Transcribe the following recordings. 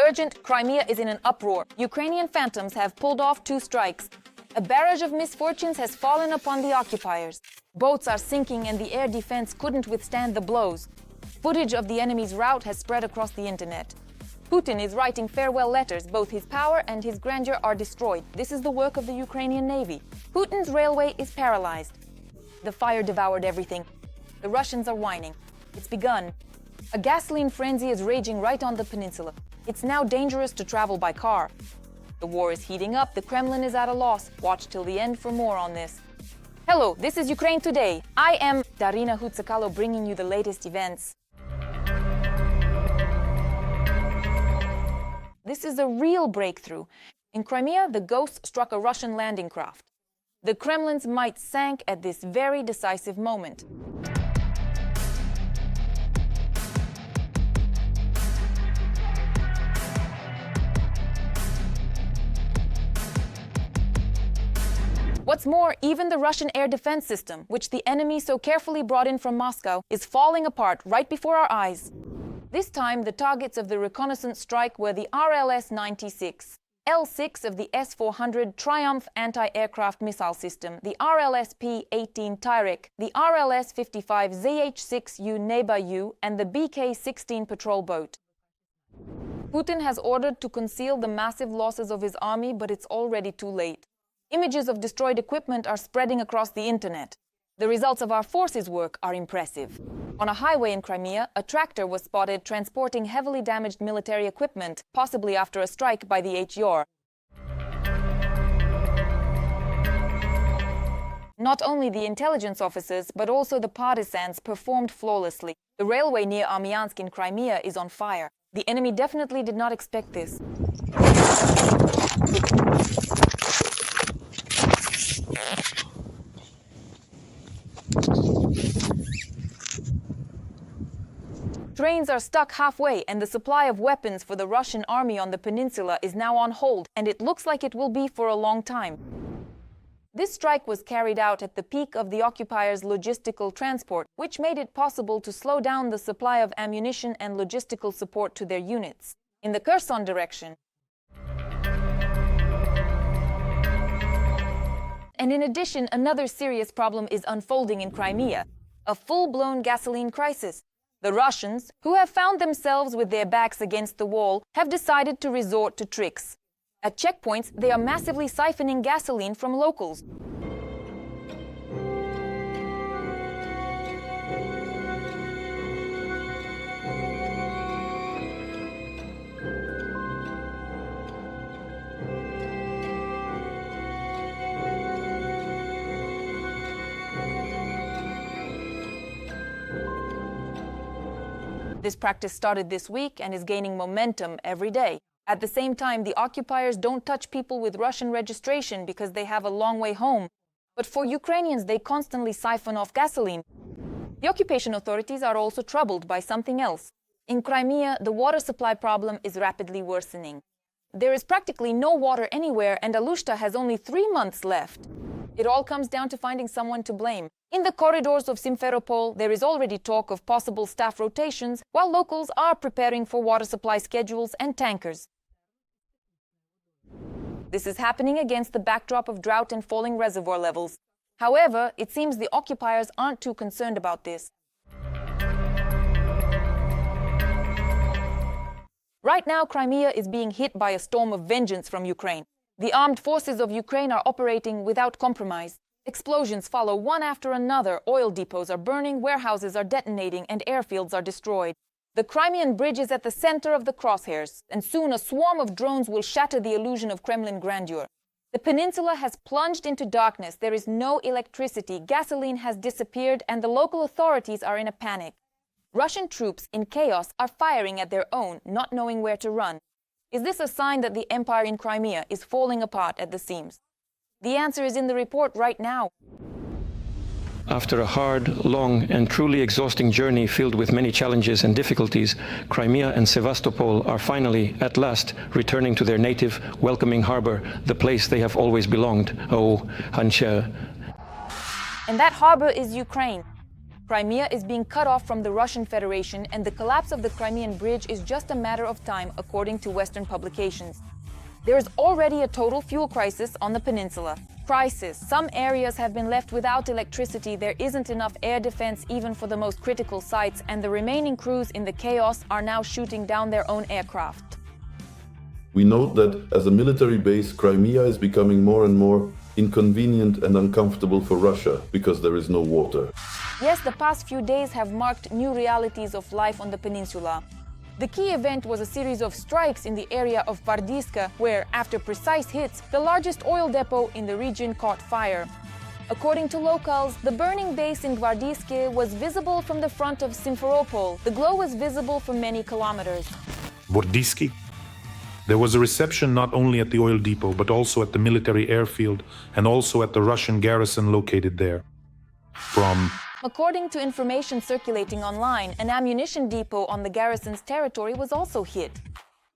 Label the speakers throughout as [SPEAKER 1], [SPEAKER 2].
[SPEAKER 1] Urgent, Crimea is in an uproar. Ukrainian phantoms have pulled off 2 strikes. A barrage of misfortunes has fallen upon the occupiers. Boats are sinking and the air defense couldn't withstand the blows. Footage of the enemy's rout has spread across the internet. Putin is writing farewell letters. Both his power and his grandeur are destroyed. This is the work of the Ukrainian Navy. Putin's railway is paralyzed. The fire devoured everything. The Russians are whining. It's begun. A gasoline frenzy is raging right on the peninsula. It's now dangerous to travel by car. The war is heating up. The Kremlin is at a loss. Watch till the end for more on this. Hello, this is Ukraine Today. I am Darina Hutsakalo, bringing you the latest events. This is a real breakthrough. In Crimea, the ghost struck a Russian landing craft. The Kremlin's might sank at this very decisive moment. What's more, even the Russian air defense system, which the enemy so carefully brought in from Moscow, is falling apart right before our eyes. This time, the targets of the reconnaissance strike were the RLS-96, L-6 of the S-400 Triumph anti-aircraft missile system, the RLS-P-18 Tyrek, the RLS-55 ZH-6U Neba-U, and the BK-16 patrol boat. Putin has ordered to conceal the massive losses of his army, but it's already too late. Images of destroyed equipment are spreading across the internet. The results of our forces' work are impressive. On a highway in Crimea, a tractor was spotted transporting heavily damaged military equipment, possibly after a strike by the HUR. Not only the intelligence officers, but also the partisans performed flawlessly. The railway near Armyansk in Crimea is on fire. The enemy definitely did not expect this. Trains are stuck halfway, and the supply of weapons for the Russian army on the peninsula is now on hold, and it looks like it will be for a long time. This strike was carried out at the peak of the occupiers' logistical transport, which made it possible to slow down the supply of ammunition and logistical support to their units. In the Kherson direction, and in addition, another serious problem is unfolding in Crimea, a full-blown gasoline crisis. The Russians, who have found themselves with their backs against the wall, have decided to resort to tricks. At checkpoints, they are massively siphoning gasoline from locals. This practice started this week and is gaining momentum every day. At the same time, the occupiers don't touch people with Russian registration because they have a long way home. But for Ukrainians, they constantly siphon off gasoline. The occupation authorities are also troubled by something else. In Crimea, the water supply problem is rapidly worsening. There is practically no water anywhere, and Alushta has only 3 months left. It all comes down to finding someone to blame. In the corridors of Simferopol, there is already talk of possible staff rotations, while locals are preparing for water supply schedules and tankers. This is happening against the backdrop of drought and falling reservoir levels. However, it seems the occupiers aren't too concerned about this. Right now, Crimea is being hit by a storm of vengeance from Ukraine. The armed forces of Ukraine are operating without compromise. Explosions follow one after another, oil depots are burning, warehouses are detonating, and airfields are destroyed. The Crimean bridge is at the center of the crosshairs, and soon a swarm of drones will shatter the illusion of Kremlin grandeur. The peninsula has plunged into darkness, there is no electricity, gasoline has disappeared, and the local authorities are in a panic. Russian troops, in chaos, are firing at their own, not knowing where to run. Is this a sign that the empire in Crimea is falling apart at the seams? The answer is in the report right now.
[SPEAKER 2] After a hard, long, and truly exhausting journey filled with many challenges and difficulties, Crimea and Sevastopol are finally, at last, returning to their native, welcoming harbor, the place they have always belonged. Oh, Hancha.
[SPEAKER 1] And that harbor is Ukraine. Crimea is being cut off from the Russian Federation, and the collapse of the Crimean bridge is just a matter of time, according to Western publications. There is already a total fuel crisis on the peninsula. Some areas have been left without electricity, there isn't enough air defense even for the most critical sites, and the remaining crews in the chaos are now shooting down their own aircraft.
[SPEAKER 3] We note that as a military base, Crimea is becoming more and more inconvenient and uncomfortable for Russia because there is no water.
[SPEAKER 1] Yes, the past few days have marked new realities of life on the peninsula. The key event was a series of strikes in the area of Vardiska, where, after precise hits, the largest oil depot in the region caught fire. According to locals, the burning base in Gvardiske was visible from the front of Simferopol. The glow was visible for many kilometers.
[SPEAKER 4] Vardiski. There was a reception not only at the oil depot, but also at the military airfield and also at the Russian garrison located there.
[SPEAKER 1] According to information circulating online, an ammunition depot on the garrison's territory was also hit.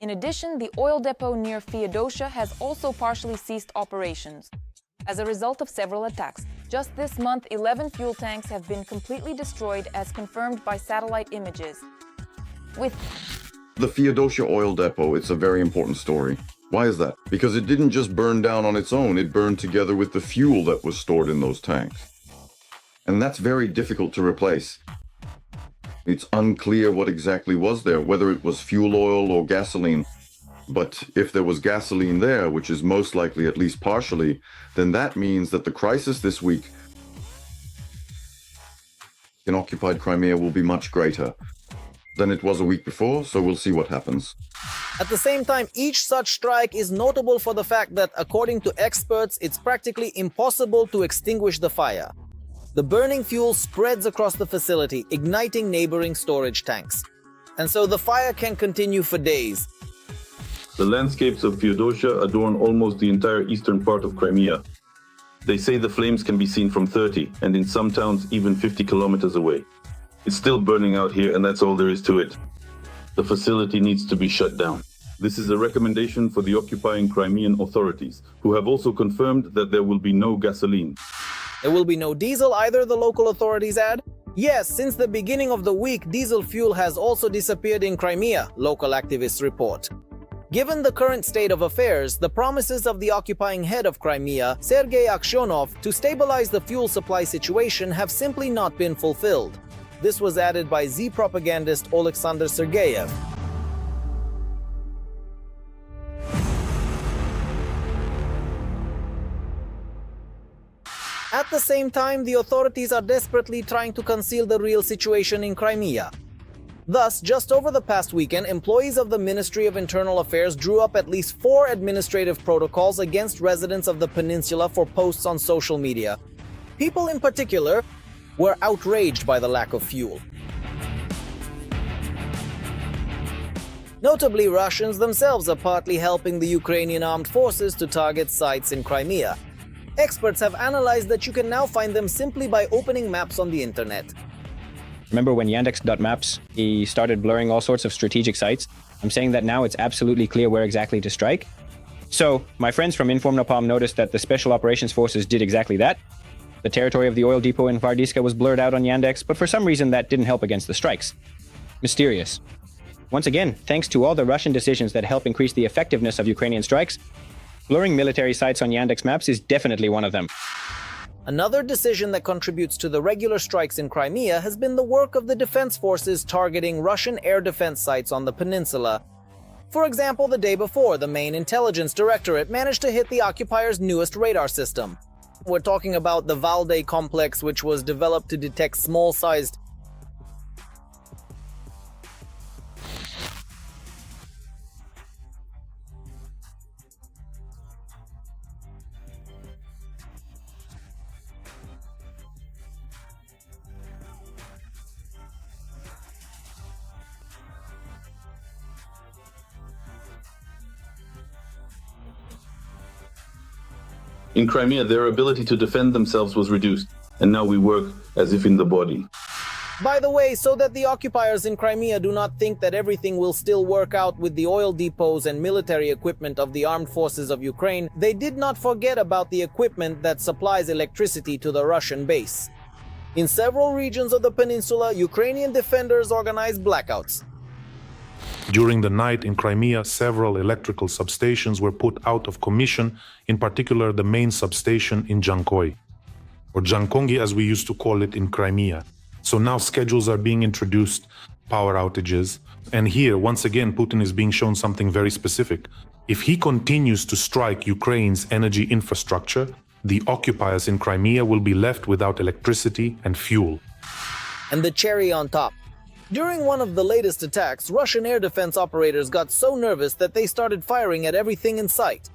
[SPEAKER 1] In addition, the oil depot near Feodosia has also partially ceased operations. As a result of several attacks, just this month 11 fuel tanks have been completely destroyed, as confirmed by satellite images.
[SPEAKER 5] The Feodosia oil depot, it's a very important story. Why is that? Because it didn't just burn down on its own, it burned together with the fuel that was stored in those tanks. And that's very difficult to replace. It's unclear what exactly was there, whether it was fuel oil or gasoline. But if there was gasoline there, which is most likely at least partially, then that means that the crisis this week in occupied Crimea will be much greater than it was a week before, so we'll see what happens.
[SPEAKER 6] At the same time, each such strike is notable for the fact that, according to experts, it's practically impossible to extinguish the fire. The burning fuel spreads across the facility, igniting neighboring storage tanks. And so the fire can continue for days.
[SPEAKER 3] The landscapes of Feodosia adorn almost the entire eastern part of Crimea. They say the flames can be seen from 30, and in some towns even 50 kilometers away. It's still burning out here, and that's all there is to it. The facility needs to be shut down. This is a recommendation for the occupying Crimean authorities, who have also confirmed that there will be no gasoline.
[SPEAKER 6] There will be no diesel either, the local authorities add. Yes, since the beginning of the week, diesel fuel has also disappeared in Crimea, local activists report. Given the current state of affairs, the promises of the occupying head of Crimea, Sergei Aksyonov, to stabilize the fuel supply situation have simply not been fulfilled. This was added by Z propagandist Alexander Sergeyev. At the same time, the authorities are desperately trying to conceal the real situation in Crimea. Thus, just over the past weekend, employees of the Ministry of Internal Affairs drew up at least 4 administrative protocols against residents of the peninsula for posts on social media. People in particular were outraged by the lack of fuel. Notably, Russians themselves are partly helping the Ukrainian armed forces to target sites in Crimea. Experts have analyzed that you can now find them simply by opening maps on the internet.
[SPEAKER 7] Remember when Yandex.Maps, he started blurring all sorts of strategic sites? I'm saying that now it's absolutely clear where exactly to strike. So, my friends from Informnapalm noticed that the Special Operations Forces did exactly that. The territory of the oil depot in Vardiska was blurred out on Yandex, but for some reason that didn't help against the strikes. Mysterious. Once again, thanks to all the Russian decisions that help increase the effectiveness of Ukrainian strikes, blurring military sites on Yandex Maps is definitely one of them.
[SPEAKER 6] Another decision that contributes to the regular strikes in Crimea has been the work of the defense forces targeting Russian air defense sites on the peninsula. For example, the day before, the main intelligence directorate managed to hit the occupiers' newest radar system. We're talking about the Valde complex, which was developed to detect small-sized
[SPEAKER 3] In Crimea, their ability to defend themselves was reduced, and now we work as if in the body.
[SPEAKER 6] By the way, so that the occupiers in Crimea do not think that everything will still work out with the oil depots and military equipment of the armed forces of Ukraine, they did not forget about the equipment that supplies electricity to the Russian base. In several regions of the peninsula, Ukrainian defenders organized blackouts.
[SPEAKER 4] During the night in Crimea, several electrical substations were put out of commission, in particular the main substation in Jankoy, or Jankongi as we used to call it in Crimea. So now schedules are being introduced, power outages, and here, once again, Putin is being shown something very specific. If he continues to strike Ukraine's energy infrastructure, the occupiers in Crimea will be left without electricity and fuel.
[SPEAKER 6] And the cherry on top. During one of the latest attacks, Russian air defense operators got so nervous that they started firing at everything in sight.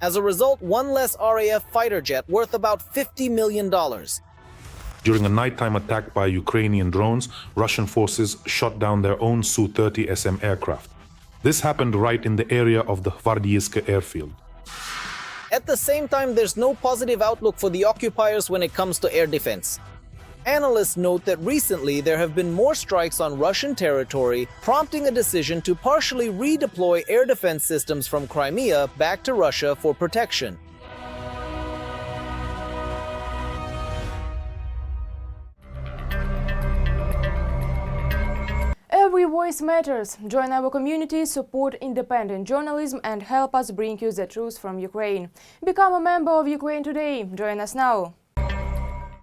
[SPEAKER 6] As a result, one less RAF fighter jet worth about $50 million.
[SPEAKER 4] During a nighttime attack by Ukrainian drones, Russian forces shot down their own Su-30 SM aircraft. This happened right in the area of the Gvardiivka airfield.
[SPEAKER 6] At the same time, there's no positive outlook for the occupiers when it comes to air defense. Analysts note that recently there have been more strikes on Russian territory, prompting a decision to partially redeploy air defense systems from Crimea back to Russia for protection.
[SPEAKER 8] Every voice matters. Join our community, support independent journalism, and help us bring you the truth from Ukraine. Become a member of Ukraine Today. Join us now.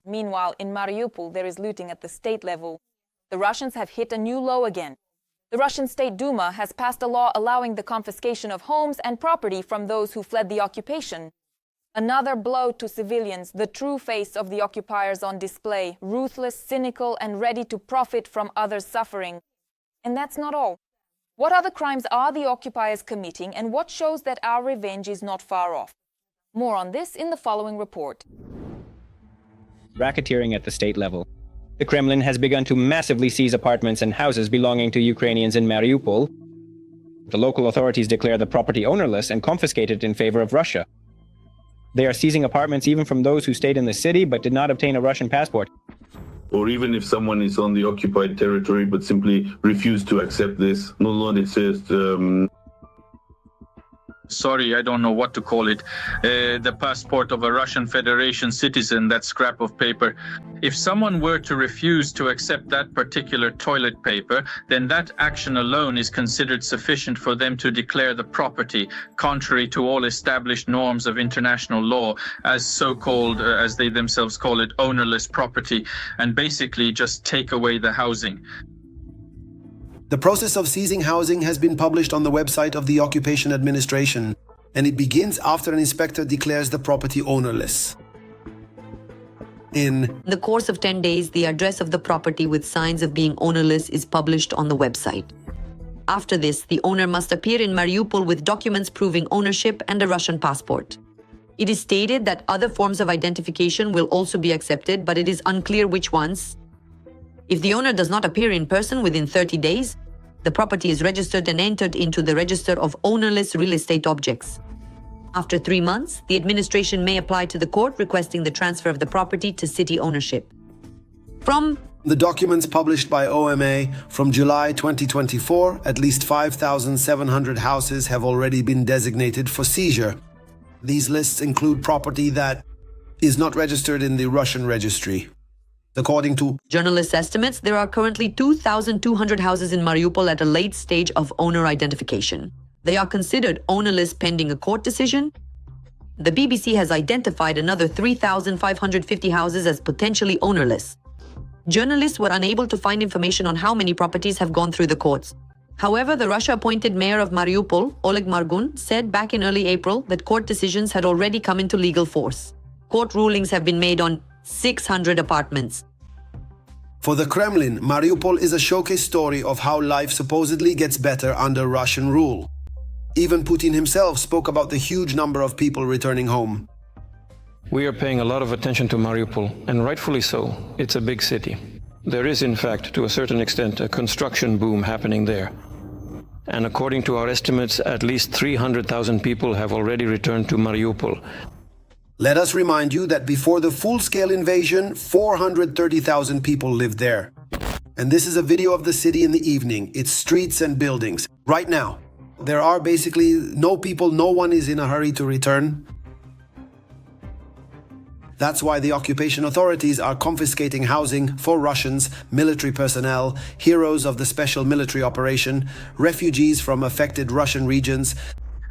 [SPEAKER 1] Meanwhile, in Mariupol, there is looting at the state level. The Russians have hit a new low again. The Russian State Duma has passed a law allowing the confiscation of homes and property from those who fled the occupation. Another blow to civilians, the true face of the occupiers on display, ruthless, cynical, and ready to profit from others' suffering. And that's not all. What other crimes are the occupiers committing, and what shows that our revenge is not far off? More on this in the following report.
[SPEAKER 7] Racketeering at the state level. The Kremlin has begun to massively seize apartments and houses belonging to Ukrainians in Mariupol. The local authorities declare the property ownerless and confiscate it in favor of Russia. They are seizing apartments even from those who stayed in the city but did not obtain a Russian passport.
[SPEAKER 3] Or even if someone is on the occupied territory but simply refused to accept this, no longer it says
[SPEAKER 9] sorry, I don't know what to call it, the passport of a Russian Federation citizen, that scrap of paper. If someone were to refuse to accept that particular toilet paper, then that action alone is considered sufficient for them to declare the property, contrary to all established norms of international law, as so-called, as they themselves call it, ownerless property, and basically just take away the housing.
[SPEAKER 10] The process of seizing housing has been published on the website of the Occupation Administration, and it begins after an inspector declares the property ownerless. In
[SPEAKER 11] the course of 10 days, the address of the property with signs of being ownerless is published on the website. After this, the owner must appear in Mariupol with documents proving ownership and a Russian passport. It is stated that other forms of identification will also be accepted, but it is unclear which ones. If the owner does not appear in person within 30 days, the property is registered and entered into the register of ownerless real estate objects. After 3 months, the administration may apply to the court requesting the transfer of the property to city ownership. From
[SPEAKER 10] the documents published by OMA from July 2024, at least 5,700 houses have already been designated for seizure. These lists include property that is not registered in the Russian registry. According to
[SPEAKER 11] journalists' estimates, there are currently 2,200 houses in Mariupol at a late stage of owner identification. They are considered ownerless pending a court decision. The BBC has identified another 3,550 houses as potentially ownerless. Journalists were unable to find information on how many properties have gone through the courts. However, the Russia-appointed mayor of Mariupol, Oleg Margun, said back in early April that court decisions had already come into legal force. Court rulings have been made on 600 apartments.
[SPEAKER 10] For the Kremlin, Mariupol is a showcase story of how life supposedly gets better under Russian rule. Even Putin himself spoke about the huge number of people returning home.
[SPEAKER 2] We are paying a lot of attention to Mariupol, and rightfully so. It's a big city. There is, in fact, to a certain extent, a construction boom happening there. And according to our estimates, at least 300,000 people have already returned to Mariupol.
[SPEAKER 10] Let us remind you that before the full-scale invasion, 430,000 people lived there. And this is a video of the city in the evening, its streets and buildings. Right now, there are basically no people, no one is in a hurry to return. That's why the occupation authorities are confiscating housing for Russians, military personnel, heroes of the special military operation, refugees from affected Russian regions,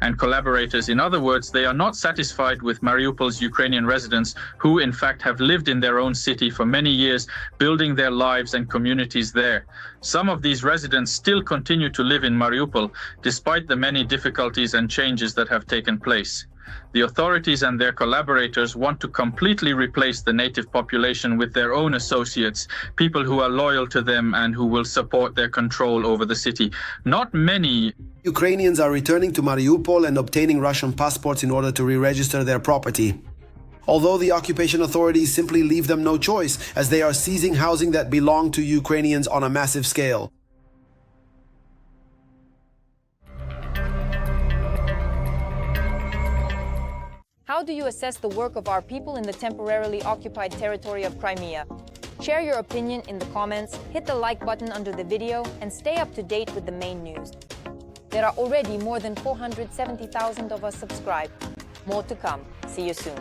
[SPEAKER 9] and collaborators. In other words, they are not satisfied with Mariupol's Ukrainian residents who, in fact, have lived in their own city for many years, building their lives and communities there. Some of these residents still continue to live in Mariupol, despite the many difficulties and changes that have taken place. The authorities and their collaborators want to completely replace the native population with their own associates, people who are loyal to them and who will support their control over the city. Not many
[SPEAKER 10] Ukrainians are returning to Mariupol and obtaining Russian passports in order to re-register their property. Although the occupation authorities simply leave them no choice, as they are seizing housing that belonged to Ukrainians on a massive scale.
[SPEAKER 1] How do you assess the work of our people in the temporarily occupied territory of Crimea? Share your opinion in the comments, hit the like button under the video, and stay up to date with the main news. There are already more than 470,000 of us subscribed. More to come. See you soon.